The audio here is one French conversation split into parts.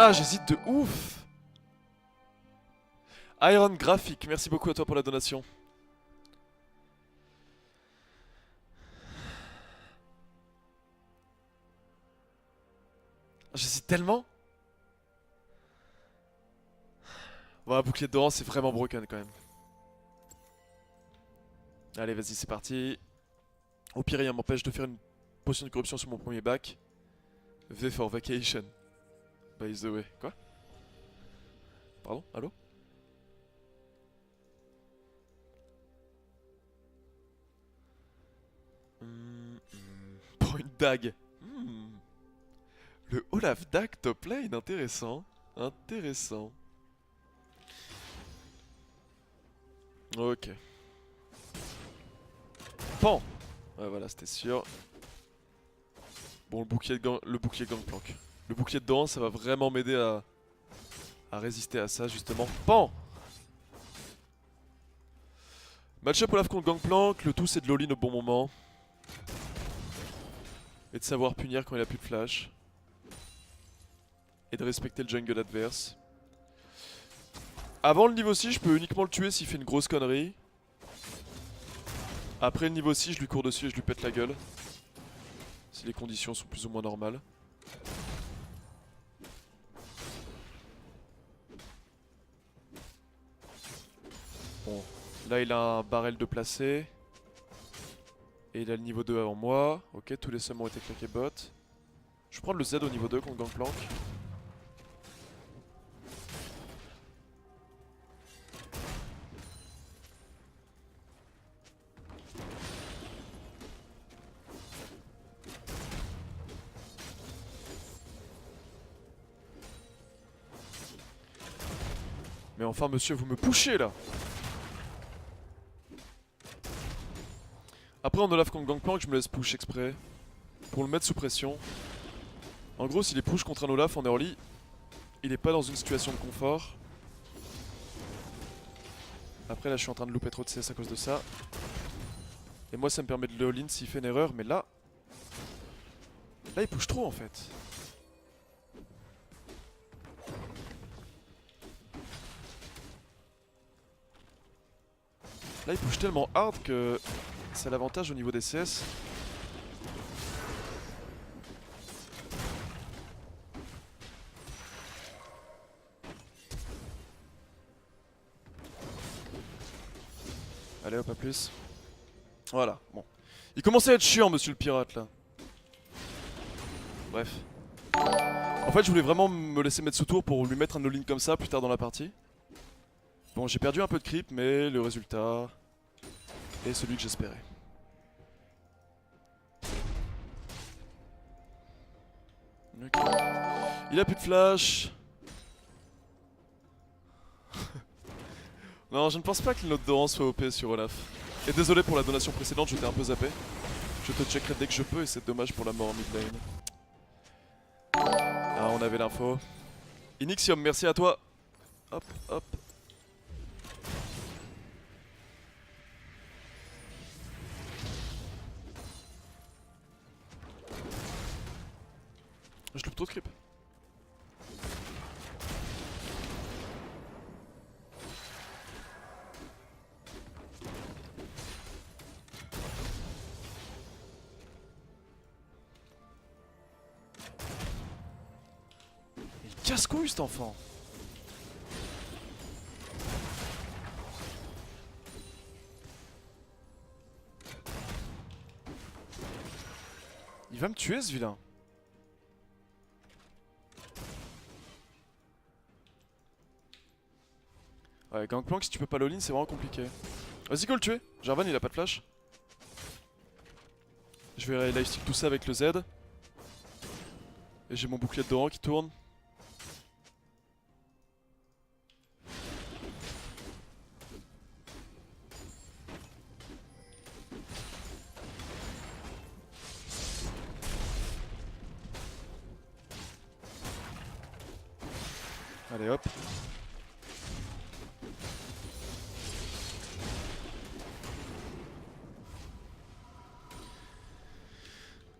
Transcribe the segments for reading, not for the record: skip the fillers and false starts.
Ah, j'hésite de ouf. Iron Graphic, merci beaucoup à toi pour la donation. J'hésite tellement. Bon, un bouclier de Doran, c'est vraiment broken quand même. Allez, vas-y, c'est parti. Au pire, rien m'empêche de faire une potion de corruption sur mon premier bac. V for vacation. By the way. Quoi? Pardon? Allô? Pour une dague. Le Olaf Dag top lane, intéressant. Intéressant. Ok. Pan. Ouais, voilà, c'était sûr. Bon, le bouclier gangplank. Le bouclier de Doran, ça va vraiment m'aider à résister à ça, justement. Pan. Match-up Olaf contre gangplank, le tout c'est de l'all-in au bon moment. Et de savoir punir quand il a plus de flash. Et de respecter le jungle adverse. Avant le niveau 6, je peux uniquement le tuer s'il fait une grosse connerie. Après le niveau 6, je lui cours dessus et je lui pète la gueule. Si les conditions sont plus ou moins normales. Bon, là il a un barrel de placé. Et il a le niveau 2 avant moi. Ok, tous les summons ont été claqués bot. Je vais prendre le Z au niveau 2 contre Gangplank. Mais enfin monsieur, vous me pushez là. Après en Olaf contre Gangplank, je me laisse push exprès. Pour le mettre sous pression. En gros, s'il est push contre un Olaf en early, il est pas dans une situation de confort. Après là je suis en train de louper trop de CS à cause de ça. Et moi ça me permet de le all-in s'il fait une erreur, mais là... Là il push trop en fait. Là il push tellement hard que c'est l'avantage au niveau des CS. Allez hop, à plus. Voilà, bon. Il commençait à être chiant monsieur le pirate là. Bref. En fait je voulais vraiment me laisser mettre sous tour pour lui mettre un all-in comme ça plus tard dans la partie. Bon, j'ai perdu un peu de creep, mais le résultat est celui que j'espérais. Okay. Il a plus de flash. Non, je ne pense pas que le note Doran soit OP sur Olaf. Et désolé pour la donation précédente, j'étais un peu zappé. Je te checkerai dès que je peux et c'est dommage pour la mort en mid lane. Ah, on avait l'info. Inixium, merci à toi. Hop, hop. Je loupe trop de creep. Il casse-couille cet enfant. Il va me tuer ce vilain. Ouais, Gangplank, si tu peux pas l'all-in, c'est vraiment compliqué. Vas-y, go le tuer. Jarvan, il a pas de flash. Je vais lifestick tout ça avec le Z. Et j'ai mon bouclier de Doran qui tourne. Allez hop.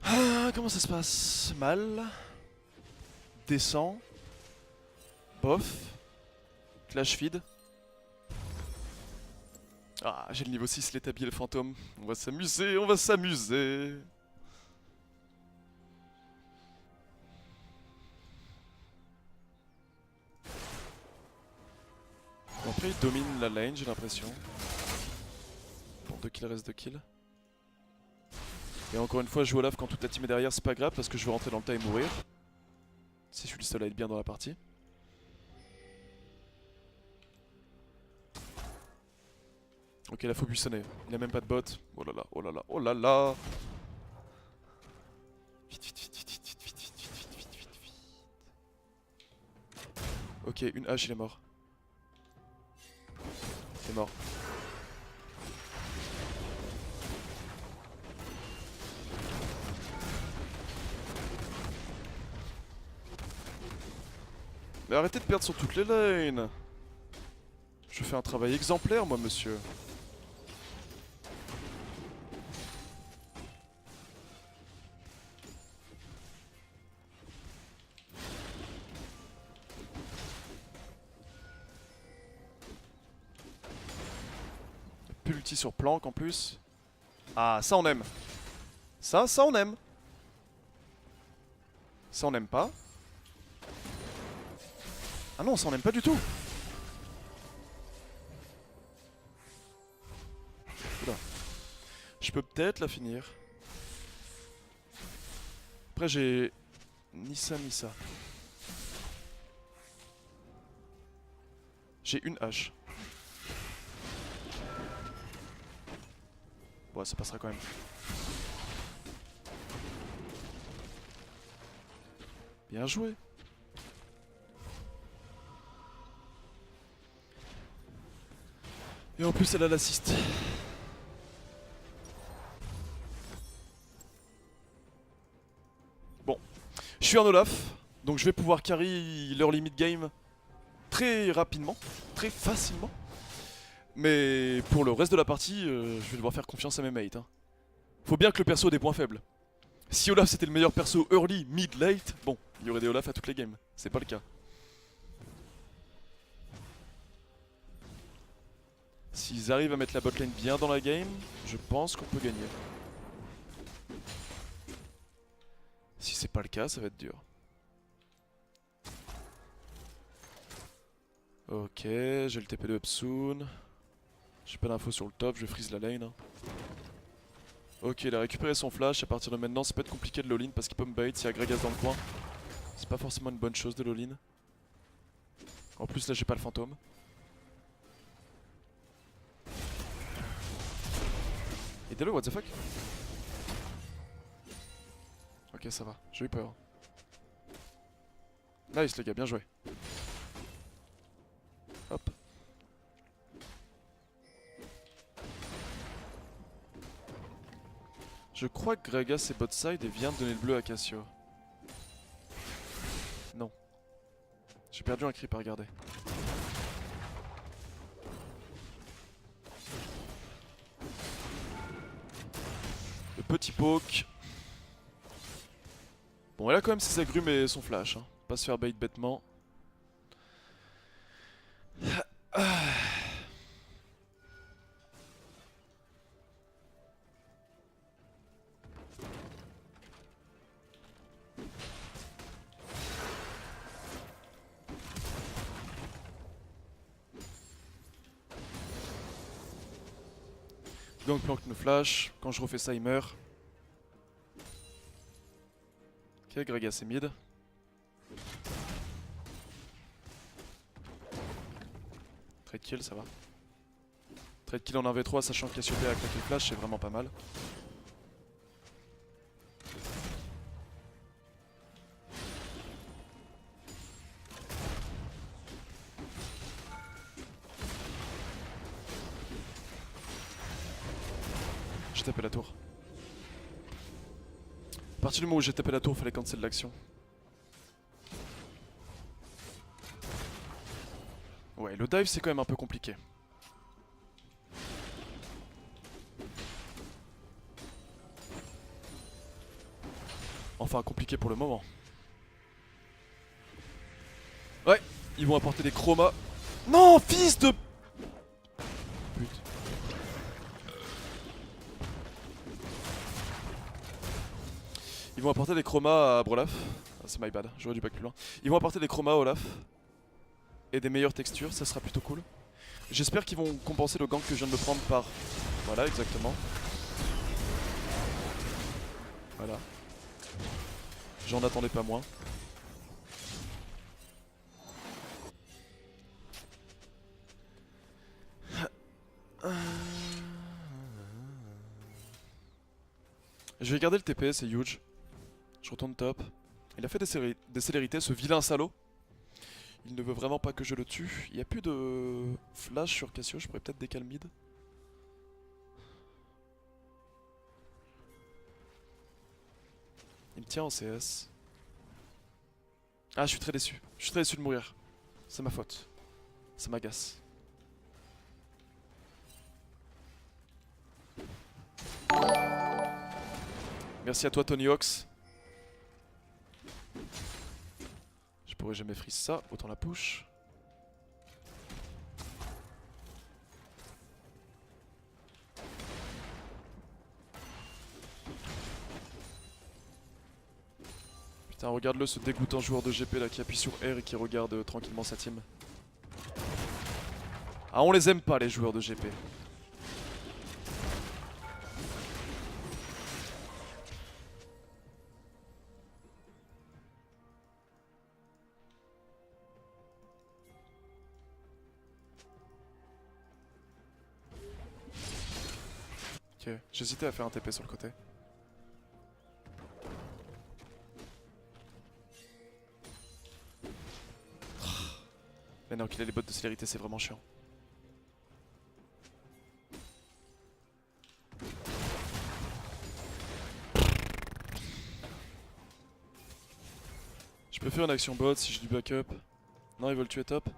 Ah, comment ça se passe? Mal. Descend. Bof. Clash feed. Ah, j'ai le niveau 6, l'établi et le fantôme. On va s'amuser, on va s'amuser. Bon, après, il domine la lane, j'ai l'impression. Bon, 2 kills reste 2 kills. Et encore une fois, jouer Olaf quand toute la team est derrière, c'est pas grave parce que je veux rentrer dans le tas et mourir. Si je suis le seul à être bien dans la partie. Ok, là faut buissonner. Il a même pas de bot. Oh là là, oh là là, oh là là. Vite, vite, vite, vite, vite, vite, vite, vite, vite, vite, vite, vite. Ok, une hache, il est mort. Il est mort. Mais arrêtez de perdre sur toutes les lanes. Je fais un travail exemplaire, moi, monsieur. Plus ulti sur planque en plus. Ah, ça on aime. Ça on aime. Ça on aime pas. Ah non, ça on aime pas du tout. Oula. Je peux peut-être la finir. Après j'ai ni ça ni ça. J'ai une hache. Bon, ça passera quand même. Bien joué. Et en plus elle a l'assist. Bon. Je suis un Olaf. Donc je vais pouvoir carry leur limit game très rapidement. Très facilement. Mais pour le reste de la partie, je vais devoir faire confiance à mes mates. Hein. Faut bien que le perso ait des points faibles. Si Olaf c'était le meilleur perso early, mid, late, bon, il y aurait des Olaf à toutes les games. C'est pas le cas. S'ils arrivent à mettre la botlane bien dans la game, je pense qu'on peut gagner. Si c'est pas le cas, ça va être dur. Ok, j'ai le TP de Upsoon. J'ai pas d'infos sur le top, je freeze la lane. Hein. Ok, il a récupéré son flash, à partir de maintenant ça peut être compliqué de l'all-in parce qu'il peut me bait s'il y a Gragas dans le coin. C'est pas forcément une bonne chose de l'all-in. En plus là j'ai pas le fantôme. Aidez-le, what the fuck? Ok, ça va, j'ai eu peur. Nice les gars, bien joué. Hop. Je crois que Gragas est bot side et vient de donner le bleu à Cassio. Non. J'ai perdu un creep à regarder. Le petit poke. Bon, elle a quand même ses agrumes et son flash. Hein. Pas se faire bait bêtement. Gangplank nous flash. Quand je refais ça, il meurt. Ok, Gragas est mid. Trade kill, ça va. Trade kill en 1v3, sachant que Cassiopeia a claqué le flash, c'est vraiment pas mal. J'ai tapé la tour. À partir du moment où j'ai tapé la tour, fallait cancel l'action. Ouais, le dive c'est quand même un peu compliqué. Enfin, compliqué pour le moment. Ouais, Ils vont apporter des chromas. Non, fils de... Putain. Ils vont apporter des chromas à Brolaf. Ah, c'est my bad, j'aurais dû back plus loin. Ils vont apporter des chromas à Olaf. Et des meilleures textures, ça sera plutôt cool. J'espère qu'ils vont compenser le gank que je viens de me prendre par... Voilà, exactement. Voilà. J'en attendais pas moins. Je vais garder le TP, c'est huge. Je retourne top. Il a fait des célérités, ce vilain salaud. Il ne veut vraiment pas que je le tue. Il n'y a plus de flash sur Cassio, je pourrais peut-être décaler mid. Il me tient en CS. Ah, je suis très déçu. Je suis très déçu de mourir. C'est ma faute. Ça m'agace. Merci à toi, Tony Hawks. Je pourrais jamais freeze ça, autant la push. Putain, regarde-le, ce dégoûtant joueur de GP là qui appuie sur R et qui regarde tranquillement sa team. Ah, on les aime pas les joueurs de GP. Ok, j'hésitais à faire un TP sur le côté. Mais non, qu'il a les bottes de célérité, c'est vraiment chiant. Je peux faire une action bot si j'ai du backup. Non, ils veulent tuer top.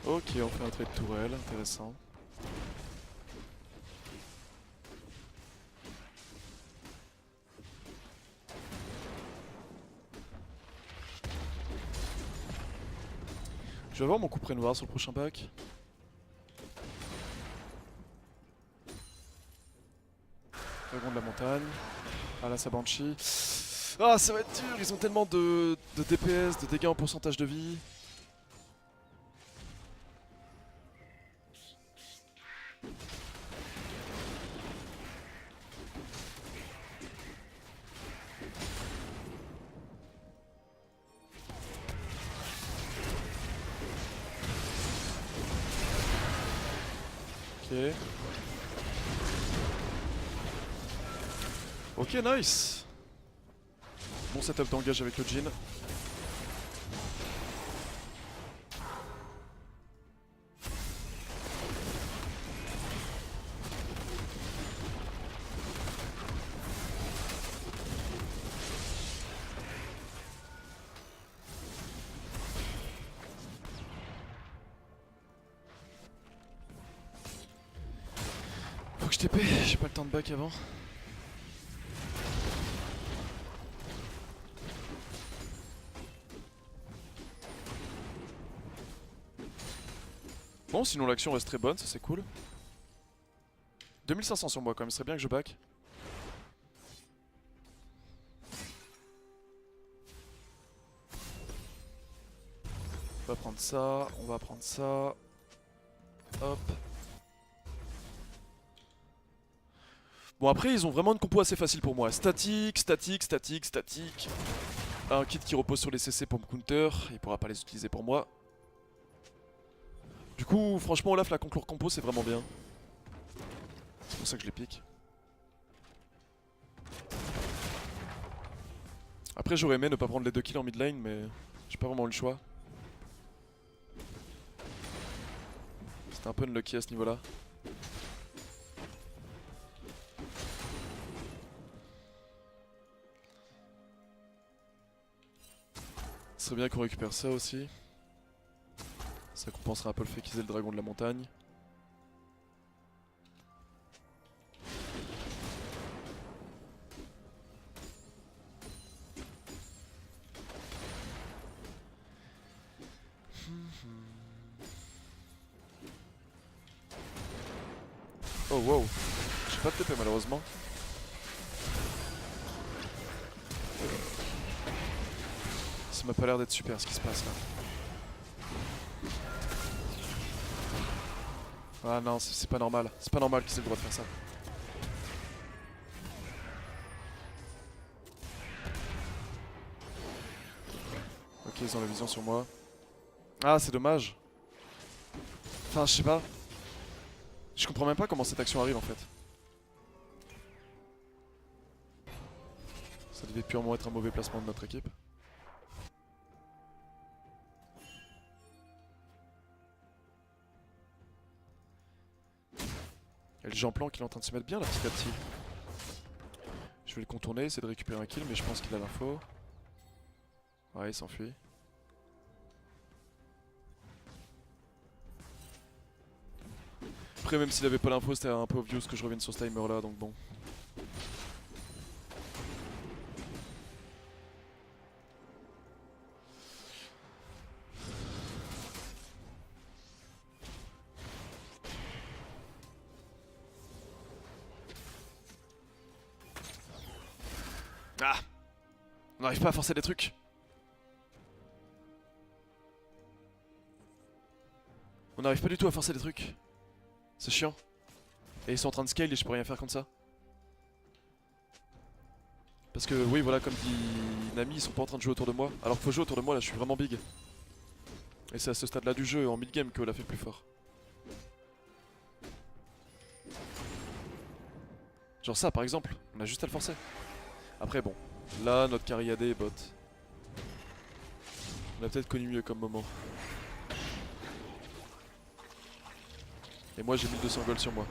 Ok, on fait un trade tourelle, intéressant. Je vais avoir mon coup près noir sur le prochain bac. Dragon de la montagne. Ah là, ça Banshee. Ah, ça va être dur, ils ont tellement de DPS, de dégâts en pourcentage de vie. Ok. Ok, nice. Bon setup d'engage avec le Jhin. Faut que je TP, j'ai pas le temps de back avant. Bon, sinon l'action reste très bonne, ça c'est cool. 2500 sur moi quand même, ce serait bien que je back. On va prendre ça, on va prendre ça. Hop. Bon après ils ont vraiment une compo assez facile pour moi. Statique, statique, statique, statique. Un kit qui repose sur les CC pour me counter, il pourra pas les utiliser pour moi. Du coup franchement Olaf la conclure compo c'est vraiment bien. C'est pour ça que je les pique. Après j'aurais aimé ne pas prendre les 2 kills en mid lane mais j'ai pas vraiment eu le choix. C'était un peu unlucky à ce niveau là. Ce serait bien qu'on récupère ça aussi. Ça compensera un peu le fait qu'ils aient le dragon de la montagne. Oh wow, j'ai pas de TP malheureusement. Ça m'a pas l'air d'être super ce qui se passe là. Ah non, c'est pas normal. C'est pas normal qu'ils aient le droit de faire ça. Ok, ils ont la vision sur moi. Ah, c'est dommage. Enfin, je sais pas. Je comprends même pas comment cette action arrive en fait. Ça devait purement être un mauvais placement de notre équipe. Et le Jean-Plan qui est en train de se mettre bien là petit à petit. Je vais le contourner, essayer de récupérer un kill, mais je pense qu'il a l'info. Ouais, il s'enfuit. Après, même s'il avait pas l'info, c'était un peu obvious que je revienne sur ce timer là, donc bon. Ah! On n'arrive pas à forcer des trucs. On n'arrive pas du tout à forcer des trucs. C'est chiant. Et ils sont en train de scale et je peux rien faire contre ça. Parce que oui voilà, comme dit Nami, ils sont pas en train de jouer autour de moi. Alors qu'il faut jouer autour de moi, là je suis vraiment big. Et c'est à ce stade là du jeu, en mid-game, que l'a fait le plus fort. Genre ça par exemple, on a juste à le forcer. Après bon, là notre carry AD est bot. On a peut-être connu mieux comme moment. Et moi j'ai 1200 gold sur moi.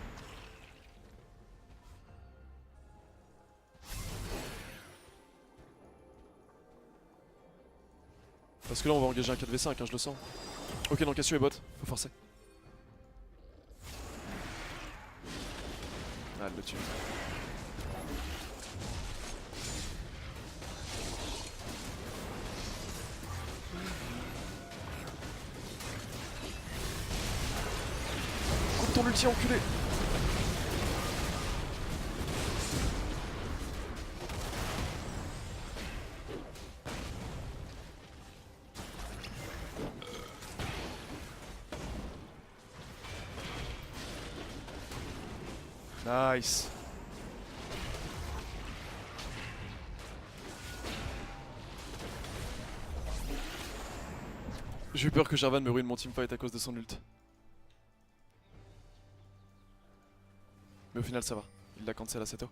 Parce que là on va engager un 4v5, hein, je le sens. Ok non, Cassio est bot, faut forcer. Ah, elle le tue. Coupe ton ulti enculé. Nice. J'ai eu peur que Jarvan me ruine mon teamfight à cause de son ult. Mais au final ça va, il l'a cancel assez tôt.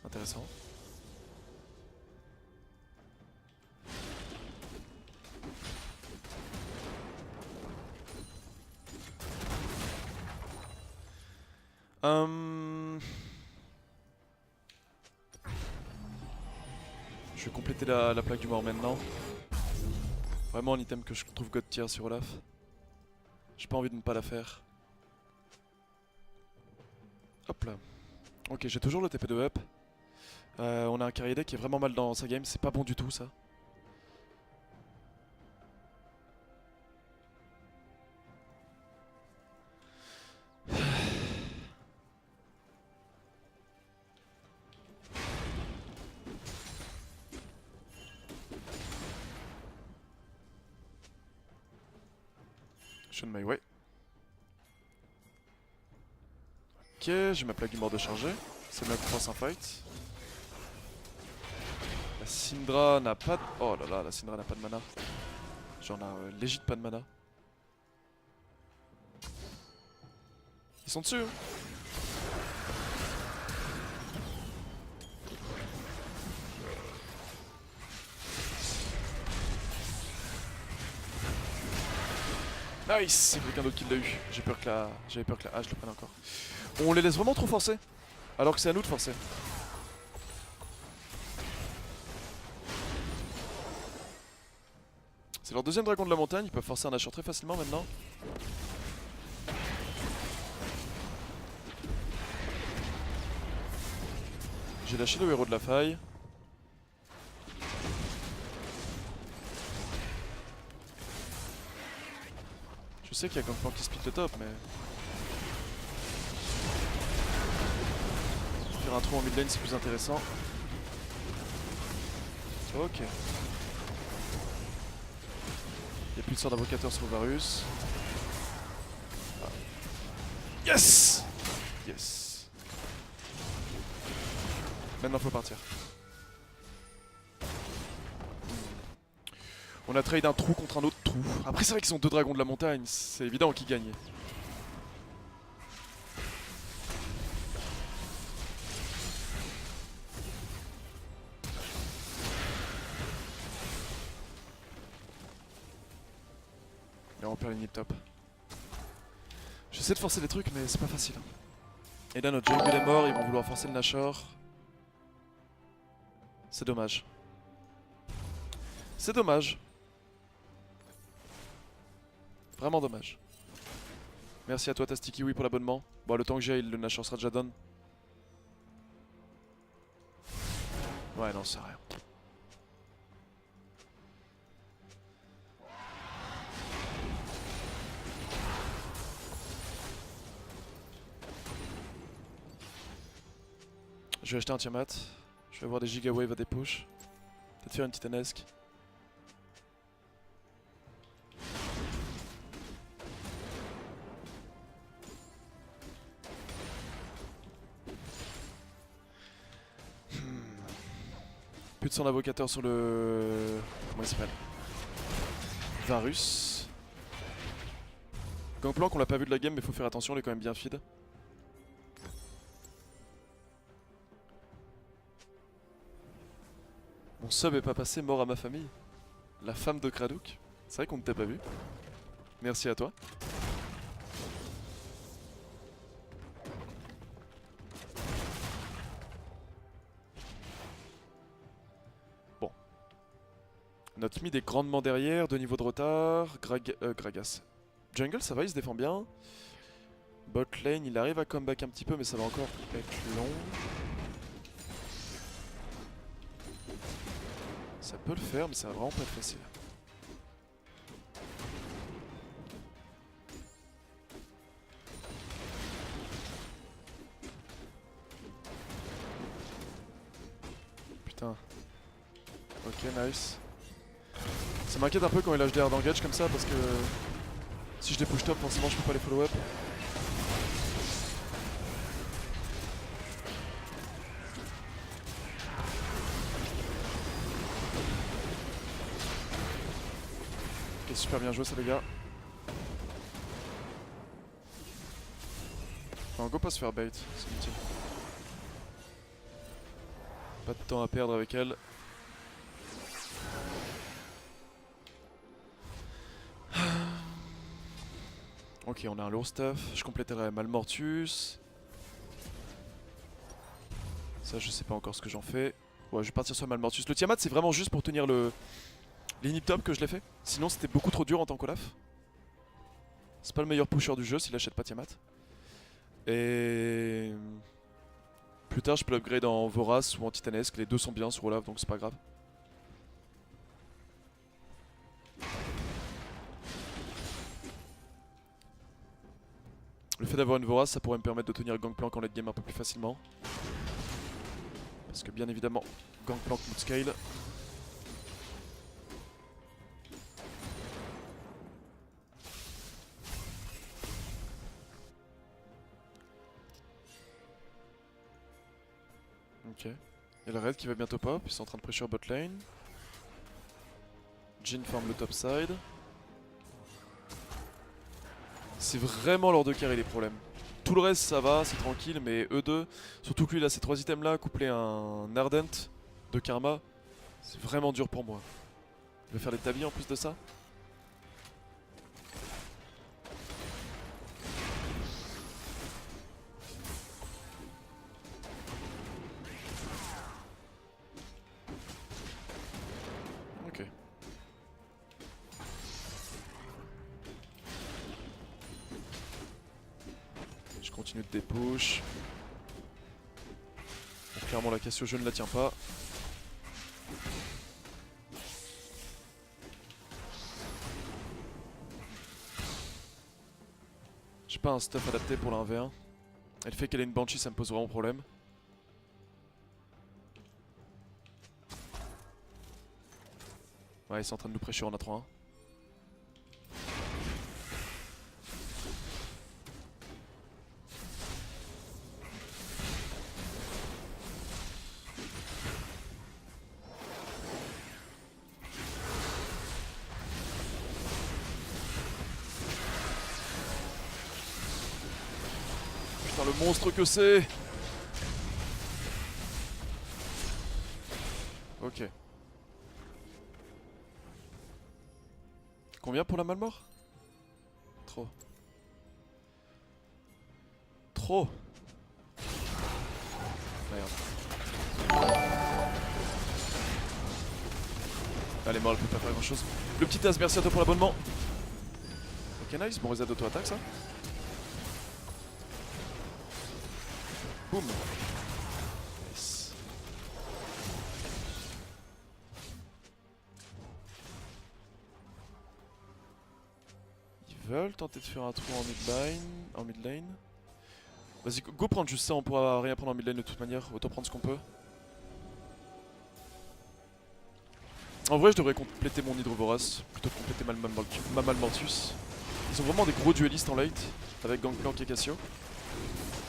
Intéressant. Je vais compléter la plaque du mort maintenant. Vraiment un item que je trouve god tier sur Olaf. J'ai pas envie de ne pas la faire. Hop là. Ok, j'ai toujours le TP de up. On a un carry deck qui est vraiment mal dans sa game, c'est pas bon du tout ça. Shun my way. Ok, j'ai ma plaque du mort de charger. C'est bien qu'on fasse un fight. La Syndra n'a pas de... Oh là là, la Syndra n'a pas de mana. J'en ai légit pas de mana. Ils sont dessus hein. Nice, c'est quelqu'un d'autre qui l'a eu. J'avais peur que la hache le prenne encore. On les laisse vraiment trop forcer. Alors que c'est à nous de forcer. C'est leur deuxième dragon de la montagne, ils peuvent forcer un Nashor très facilement maintenant. J'ai lâché le héros de la faille. Je sais qu'il y a Gangplank qui split le top, mais... Faire un trou en mid lane c'est plus intéressant. Ok. Il n'y a plus de sort d'invocateur sur Varus. Ah. Yes! Yes. Maintenant faut partir. On a trade un trou contre un autre trou. Après c'est vrai qu'ils sont deux dragons de la montagne, c'est évident qu'ils gagnent. Et on perd les nip top. J'essaie de forcer des trucs mais c'est pas facile. Et là notre jungle est mort, ils vont vouloir forcer le Nashor. C'est dommage. C'est dommage. Vraiment dommage. Merci à toi Tastikiwi pour l'abonnement. Bon, le temps que j'ai, le Nashor sera déjà done. Ouais, non, c'est rien. Je vais acheter un Tiamat. Je vais avoir des Gigawaves à des push. Peut-être faire une titanesque. Plus de son invocateur sur le... Comment il s'appelle? Varus. Gangplank on l'a pas vu de la game mais faut faire attention, il est quand même bien feed. Mon sub est pas passé, mort à ma famille. La femme de Kradouk. C'est vrai qu'on ne t'a pas vu. Merci à toi. Bon. Notre mid est grandement derrière, 2 niveaux de retard. Gragas. Jungle ça va, il se défend bien. Bot lane il arrive à comeback un petit peu mais ça va encore être long. Ça peut le faire mais ça va vraiment pas être facile. Putain. Ok, nice. Ça m'inquiète un peu quand il lâche des hard engage comme ça parce que si je les push top forcément je peux pas les follow up. Ok, super bien joué ça les gars. Enfin, go pas se faire bait, c'est inutile. Pas de temps à perdre avec elle. Ok, on a un lourd stuff. Je compléterai Malmortus. Ça, je sais pas encore ce que j'en fais. Ouais, je vais partir sur Malmortus. Le Tiamat, c'est vraiment juste pour tenir le l'inhib top que je l'ai fait. Sinon, c'était beaucoup trop dur en tant qu'Olaf. C'est pas le meilleur pusher du jeu s'il achète pas Tiamat. Et plus tard, je peux l'upgrade en Vorace ou en Titanesque. Les deux sont bien sur Olaf, donc c'est pas grave. Le fait d'avoir une Vorace, ça pourrait me permettre de tenir Gangplank en late game un peu plus facilement. Parce que bien évidemment, Gangplank mood scale. Ok. Il y a le raid qui va bientôt pop, ils sont en train de pressure bot lane. Jhin forme le top side. C'est vraiment leurs deux carrés les problèmes. Tout le reste ça va, c'est tranquille, mais eux deux, surtout que lui il a ces 3 items là, couplé à un Ardent de Karma, c'est vraiment dur pour moi. Il va faire des tabis en plus de ça. Continue de dépush. Bon, clairement la Cassio je ne la tiens pas. J'ai pas un stuff adapté pour la 1v1. Elle fait qu'elle ait une Banshee, ça me pose vraiment problème. Ouais, ils sont en train de nous pressure en A3-1. Putain, le monstre que c'est! Ok. Combien pour la Malmort? Trop. Trop. Merde. Elle est morte, elle peut pas faire grand chose. Le petit Taz, merci à toi pour l'abonnement. Ok, nice, bon reset d'auto-attaque ça. Boum. Nice. Ils veulent tenter de faire un trou en mid lane. Vas-y, go prendre juste ça, on pourra rien prendre en mid lane de toute manière, autant prendre ce qu'on peut. En vrai, je devrais compléter mon Hydrovoras plutôt que compléter ma Malmortius. Ils ont vraiment des gros duellistes en late avec Gangplank et Cassio.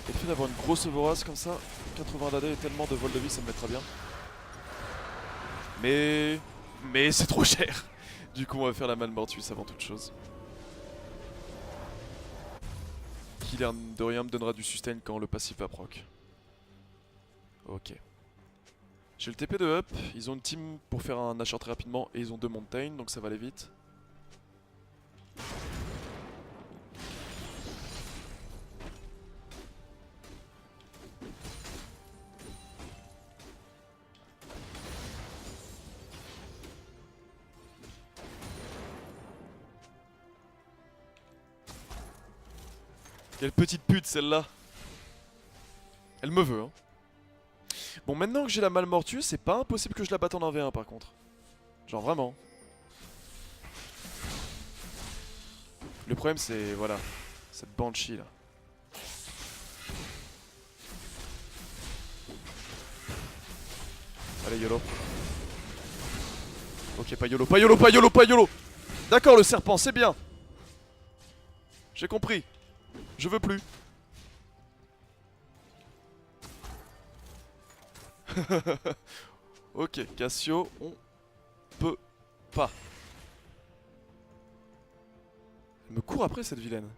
Et le fait d'avoir une grosse Vorace comme ça, 80 d'AD et tellement de vol de vie, ça me mettra bien. Mais c'est trop cher. Du coup, on va faire la Malmortius avant toute chose. Qui l'air de rien me donnera du sustain quand le passif va proc. Ok. J'ai le TP de up, ils ont une team pour faire un Nashor très rapidement et ils ont 2 montagnes donc ça va aller vite. Quelle petite pute celle-là. Elle me veut hein. Bon, maintenant que j'ai la Malmortius, c'est pas impossible que je la batte en 1v1 par contre. Genre vraiment. Le problème c'est, voilà, cette Banshee là. Allez YOLO. Ok, pas YOLO, pas YOLO, pas YOLO, pas YOLO. D'accord, le serpent, c'est bien. J'ai compris. Je veux plus. Ok, Cassio, on peut pas. Elle me court après cette vilaine.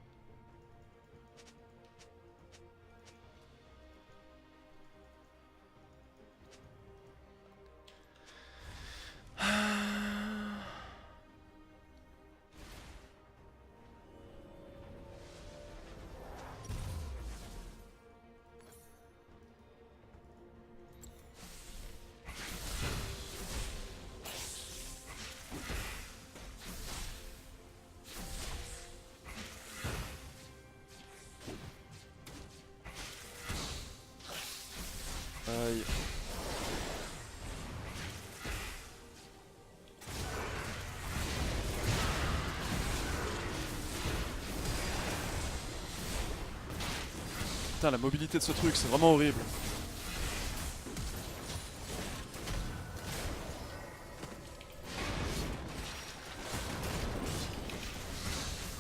Aïe. Putain, la mobilité de ce truc, c'est vraiment horrible.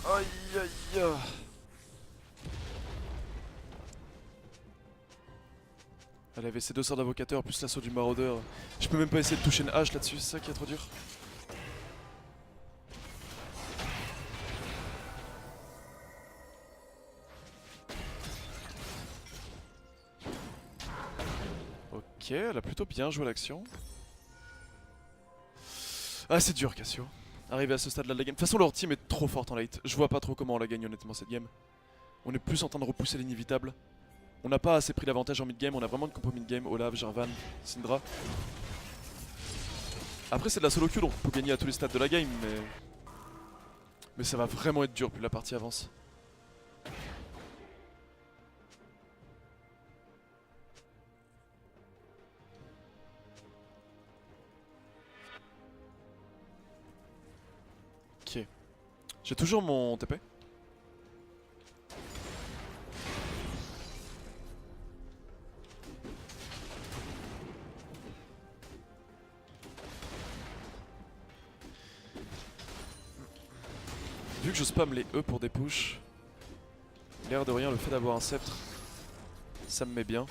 Aïe aïe aïe. Elle avait ses 2 sorts d'invocateur plus l'assaut du maraudeur. Je peux même pas essayer de toucher une hache là-dessus, c'est ça qui est trop dur. Ok, elle a plutôt bien joué l'action. Ah, c'est dur Cassio. Arriver à ce stade là de la game. De toute façon leur team est trop forte en late. Je vois pas trop comment on la gagne honnêtement cette game. On est plus en train de repousser l'inévitable. On n'a pas assez pris l'avantage en mid-game, on a vraiment une compo mid-game, Olaf, Jarvan, Syndra. Après c'est de la solo queue donc on peut gagner à tous les stades de la game mais ça va vraiment être dur plus la partie avance. J'ai toujours mon TP. Vu que je spam les E pour des push, l'air de rien, le fait d'avoir un sceptre, ça me met bien.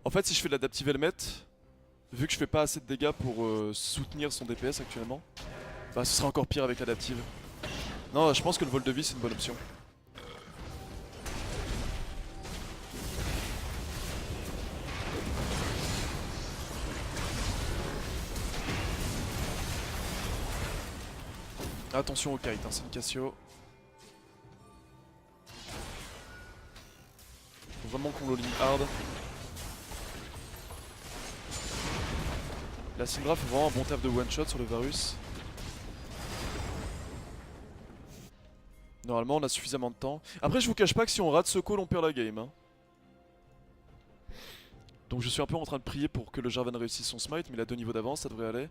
En fait, si je fais de l'adaptive helmet, vu que je fais pas assez de dégâts pour soutenir son DPS actuellement, bah ce sera encore pire avec l'adaptive. Non, je pense que le vol de vie c'est une bonne option. Attention au kite, hein, c'est une Cassio. Faut vraiment qu'on l'all-in hard. La Syndra fait vraiment un bon taf de one shot sur le Varus. Normalement on a suffisamment de temps. Après je vous cache pas que si on rate ce call on perd la game. Hein. Donc je suis un peu en train de prier pour que le Jarvan réussisse son smite, mais il a 2 niveaux d'avance, ça devrait aller.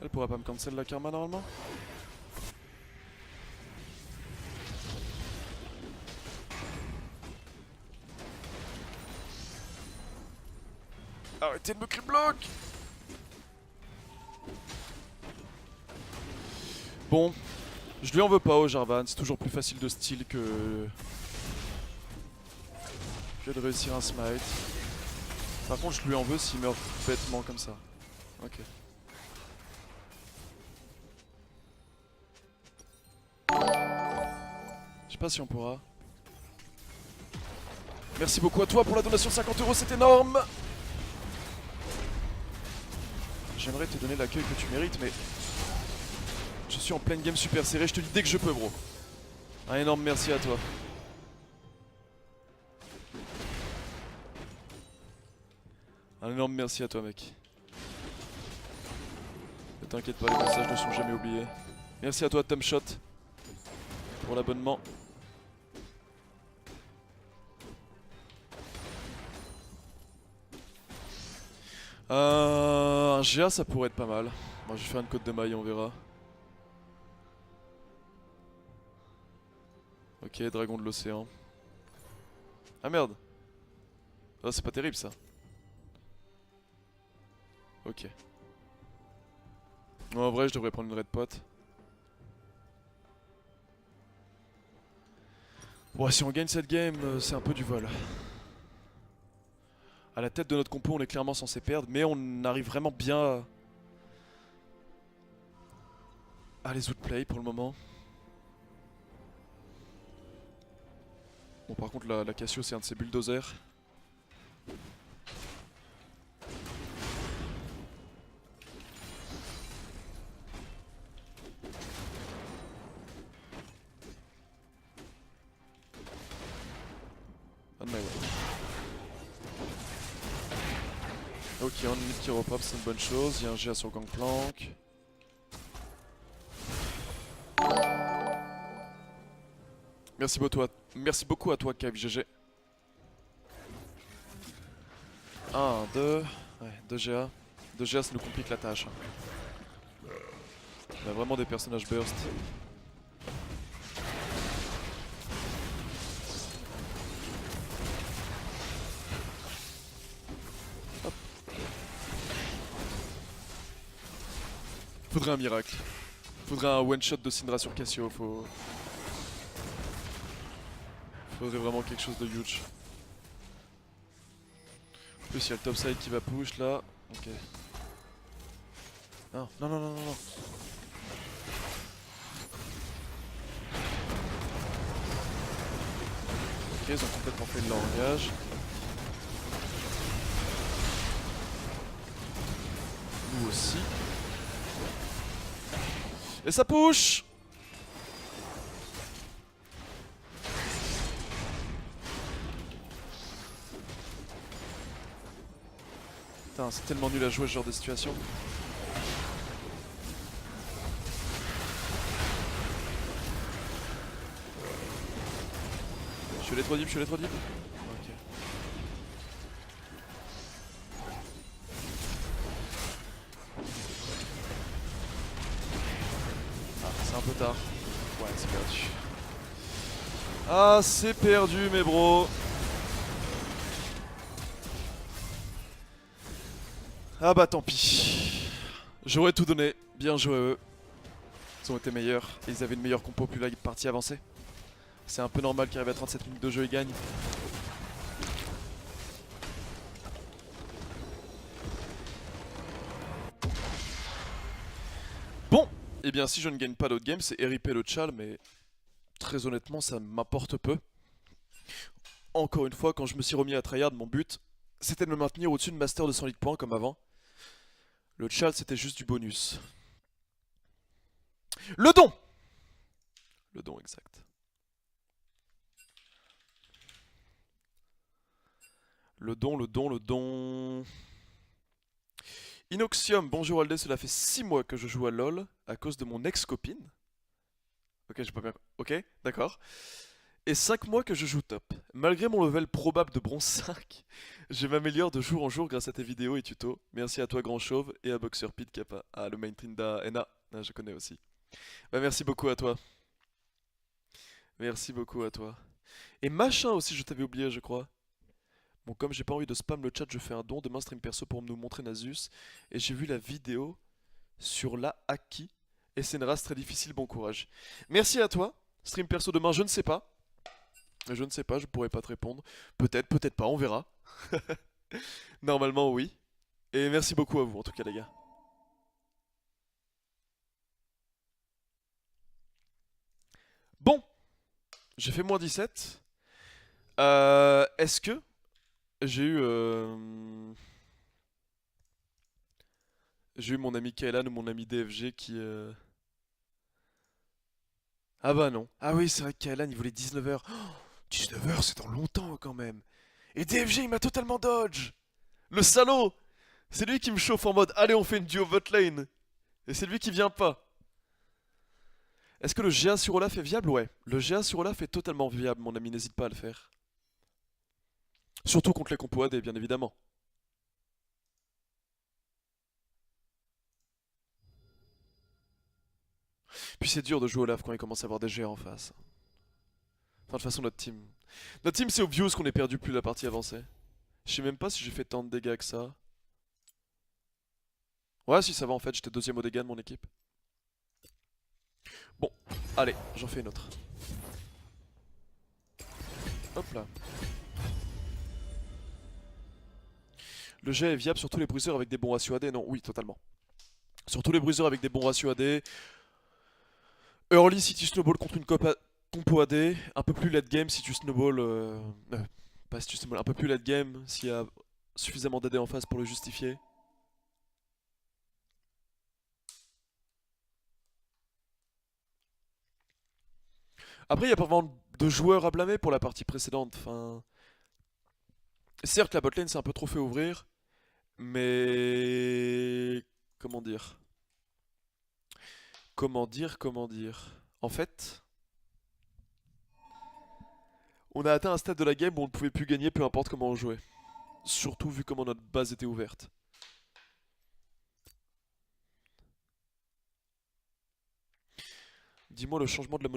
Elle pourra pas me cancel la karma normalement. Arrêtez de me clip block. Bon, je lui en veux pas au Jarvan, c'est toujours plus facile de steal que de réussir un smite. Par contre je lui en veux s'il meurt bêtement comme ça. Ok. Je sais pas si on pourra. Merci beaucoup à toi pour la donation de 50 €, c'est énorme. J'aimerais te donner l'accueil que tu mérites, mais je suis en pleine game super serrée, je te dis dès que je peux, bro. Un énorme merci à toi. Un énorme merci à toi, mec. Ne t'inquiète pas, les messages ne sont jamais oubliés. Merci à toi, Tomshot, pour l'abonnement. Un GA, ça pourrait être pas mal. Moi, je vais faire une côte de maille, on verra. Ok, dragon de l'océan. Ah merde. Oh, c'est pas terrible ça. Ok. Non, en vrai, je devrais prendre une red pot. Bon, si on gagne cette game, c'est un peu du vol. À la tête de notre compo, on est clairement censé perdre, mais on arrive vraiment bien à les outplay pour le moment. Bon, par contre, la Cassio, c'est un de ses bulldozers. On my way. Ok, on ennemi qui repop, c'est une bonne chose. Il y a un GA sur Gangplank. Merci beaucoup à toi, KFGG. 1, 2. Ouais, 2 GA. 2 GA, ça nous complique la tâche. On a vraiment des personnages burst. Faudrait un miracle. Faudrait un one shot de Syndra sur Cassio. Faudrait vraiment quelque chose de huge. En plus, il y a le topside qui va push là. Ok. Non, non, non, non, non, non. Ok, ils ont complètement fait le langage. Nous aussi. Et ça push! Putain, c'est tellement nul à jouer ce genre de situation. Je suis les 3 dips, je suis les 3 dips. Ok. Ah, c'est un peu tard. Ouais, c'est perdu. Ah, c'est perdu, mes bros. Ah bah tant pis. J'aurais tout donné. Bien joué à eux. Ils ont été meilleurs. Et ils avaient une meilleure compo plus la partie avancée. C'est un peu normal qu'ils arrivent à 37 minutes de jeu et gagnent. Bon, et bien si je ne gagne pas d'autres games, c'est RIP le Chal, mais très honnêtement, ça m'apporte peu. Encore une fois, quand je me suis remis à tryhard, mon but, c'était de me maintenir au-dessus de Master de 100 litres points comme avant. Le Chal, c'était juste du bonus. Le don! Le don, exact. Le don, le don, le don... Inoxium, bonjour Aldé, cela fait 6 mois que je joue à LoL à cause de mon ex-copine. Ok, j'ai pas bien... Ok, d'accord. Et 5 mois que je joue top. Malgré mon level probable de bronze 5, je m'améliore de jour en jour grâce à tes vidéos et tutos. Merci à toi Grand Chauve et à Boxer Pete Kappa. Ah, le main Trinda Ena, ah, je connais aussi. Bah merci beaucoup à toi. Merci beaucoup à toi. Et machin aussi, je t'avais oublié je crois. Bon, comme j'ai pas envie de spam le chat, je fais un don. Demain, stream perso pour nous montrer Nasus. Et j'ai vu la vidéo sur la Haki. Et c'est une race très difficile, bon courage. Merci à toi. Stream perso demain, je ne sais pas. Je ne sais pas, je pourrais pas te répondre. Peut-être, peut-être pas, on verra. Normalement, oui. Et merci beaucoup à vous, en tout cas, les gars. Bon, j'ai fait moins 17. Est-ce que j'ai eu... J'ai eu mon ami Kailan ou mon ami DFG qui... Ah bah non. Ah oui, c'est vrai que Kailan, il voulait 19h. 19h, c'est dans longtemps quand même. Et DFG, il m'a totalement dodge. Le salaud. C'est lui qui me chauffe en mode, allez, on fait une duo bot lane. Et c'est lui qui vient pas. Est-ce que le GA sur Olaf est viable? Ouais. Le GA sur Olaf est totalement viable, mon ami, n'hésite pas à le faire. Surtout contre les compos AD, bien évidemment. Puis c'est dur de jouer Olaf quand il commence à avoir des GA en face. Enfin, de toute façon, notre team... Notre team, c'est obvious qu'on est perdu plus la partie avancée. Je sais même pas si j'ai fait tant de dégâts que ça. Ouais, si ça va en fait, j'étais deuxième au dégâts de mon équipe. Bon, allez, j'en fais une autre. Hop là. Le jet est viable sur tous les bruiseurs avec des bons ratios AD? Non, oui, totalement. Sur tous les bruiseurs avec des bons ratios AD. Early si tu snowball contre une compo AD. Un peu plus late game si tu snowball... pas si tu snowball, un peu plus late game s'il y a suffisamment d'AD en face pour le justifier. Après, il n'y a pas vraiment de joueurs à blâmer pour la partie précédente. Enfin... Certes, la botlane s'est un peu trop fait ouvrir. Mais... Comment dire? Comment dire? En fait... On a atteint un stade de la game où on ne pouvait plus gagner peu importe comment on jouait. Surtout vu comment notre base était ouverte. Dis-moi le changement de la monnaie.